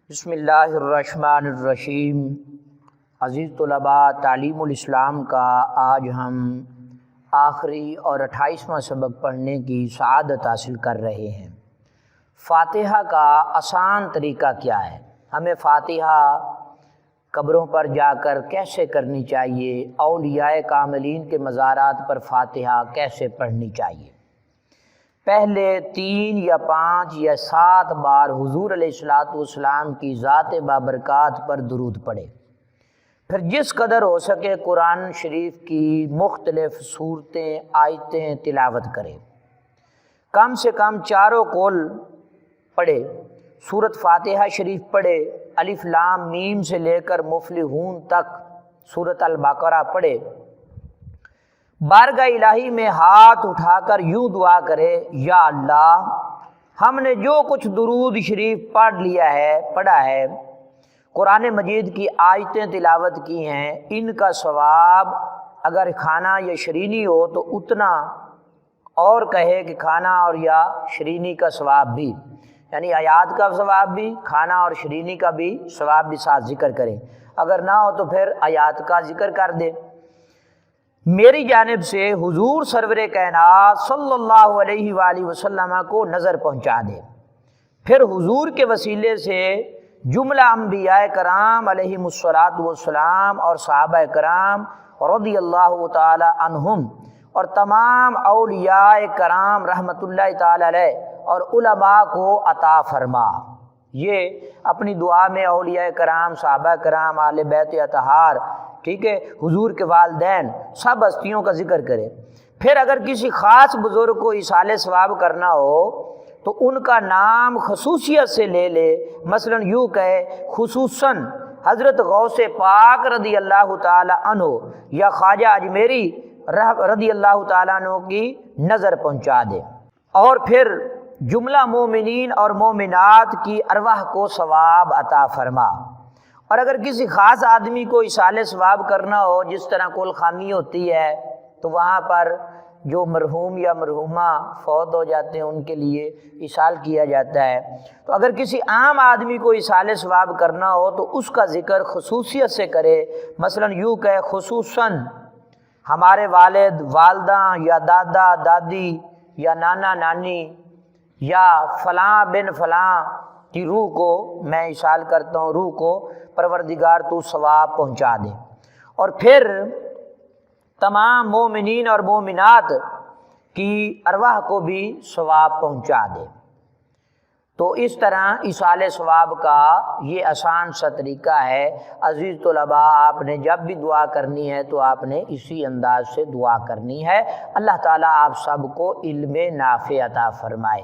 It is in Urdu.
بسم اللہ الرحمن الرحیم۔ عزیز طلباء، تعلیم الاسلام کا آج ہم آخری اور 28واں سبق پڑھنے کی سعادت حاصل کر رہے ہیں۔ فاتحہ کا آسان طریقہ کیا ہے؟ ہمیں فاتحہ قبروں پر جا کر کیسے کرنی چاہیے؟ اولیاء کاملین کے مزارات پر فاتحہ کیسے پڑھنی چاہیے؟ پہلے 3 یا 5 یا 7 بار حضور علیہ السلام کی ذات بابرکات پر درود پڑھے، پھر جس قدر ہو سکے قرآن شریف کی مختلف صورتیں آیتیں تلاوت کرے، کم سے کم چاروں کول پڑھے، سورۃ فاتحہ شریف پڑھے، الف لام میم سے لے کر مفلحون تک سورۃ البقرہ پڑھے، بارگاہ الہی میں ہاتھ اٹھا کر یوں دعا کرے، یا اللہ ہم نے جو کچھ درود شریف پڑھا ہے، قرآن مجید کی آیتیں تلاوت کی ہیں، ان کا ثواب اگر کھانا یا شرینی ہو تو اتنا اور کہے کہ کھانا اور یا شرینی کا ثواب بھی، یعنی آیات کا ثواب بھی، کھانا اور شرینی کا بھی ثواب بھی ساتھ ذکر کرے، اگر نہ ہو تو پھر آیات کا ذکر کر دے۔ میری جانب سے حضور سرور کائنات صلی اللہ علیہ وآلہ وسلم کو نظر پہنچا دے، پھر حضور کے وسیلے سے جملہ انبیاء کرام علیہم الصلاۃ والسلام اور صحابہ کرام رضی اللہ تعالی عنہم اور تمام اولیاء کرام رحمۃ اللہ تعالی علیہ اور علماء کو عطا فرما۔ یہ اپنی دعا میں اولیاء کرام، صحابہ کرام، اہل بیت اطہار، ٹھیک ہے، حضور کے والدین، سب ہستیوں کا ذکر کرے۔ پھر اگر کسی خاص بزرگ کو ایصال ثواب کرنا ہو تو ان کا نام خصوصیت سے لے لے، مثلا یوں کہے خصوصاً حضرت غوث پاک رضی اللہ تعالی عنہ یا خواجہ اجمیری رضی اللہ تعالیٰ عنہ کی نظر پہنچا دے، اور پھر جملہ مومنین اور مومنات کی ارواح کو ثواب عطا فرما۔ اور اگر کسی خاص آدمی کو ایصال ثواب کرنا ہو، جس طرح کل خانی ہوتی ہے تو وہاں پر جو مرحوم یا مرحومہ فوت ہو جاتے ہیں ان کے لیے ایصال کیا جاتا ہے، تو اگر کسی عام آدمی کو ایصال ثواب کرنا ہو تو اس کا ذکر خصوصیت سے کرے، مثلا یوں کہ خصوصاً ہمارے والد والدہ یا دادا دادی یا نانا نانی یا فلاں بن فلاں کی روح کو میں ایصال کرتا ہوں، روح کو پروردگار تو ثواب پہنچا دے، اور پھر تمام مومنین اور مومنات کی ارواح کو بھی ثواب پہنچا دے۔ تو اس طرح ایصال ثواب کا یہ آسان سا طریقہ ہے۔ عزیز طلباء، آپ نے جب بھی دعا کرنی ہے تو آپ نے اسی انداز سے دعا کرنی ہے۔ اللہ تعالیٰ آپ سب کو علم نافع عطا فرمائے۔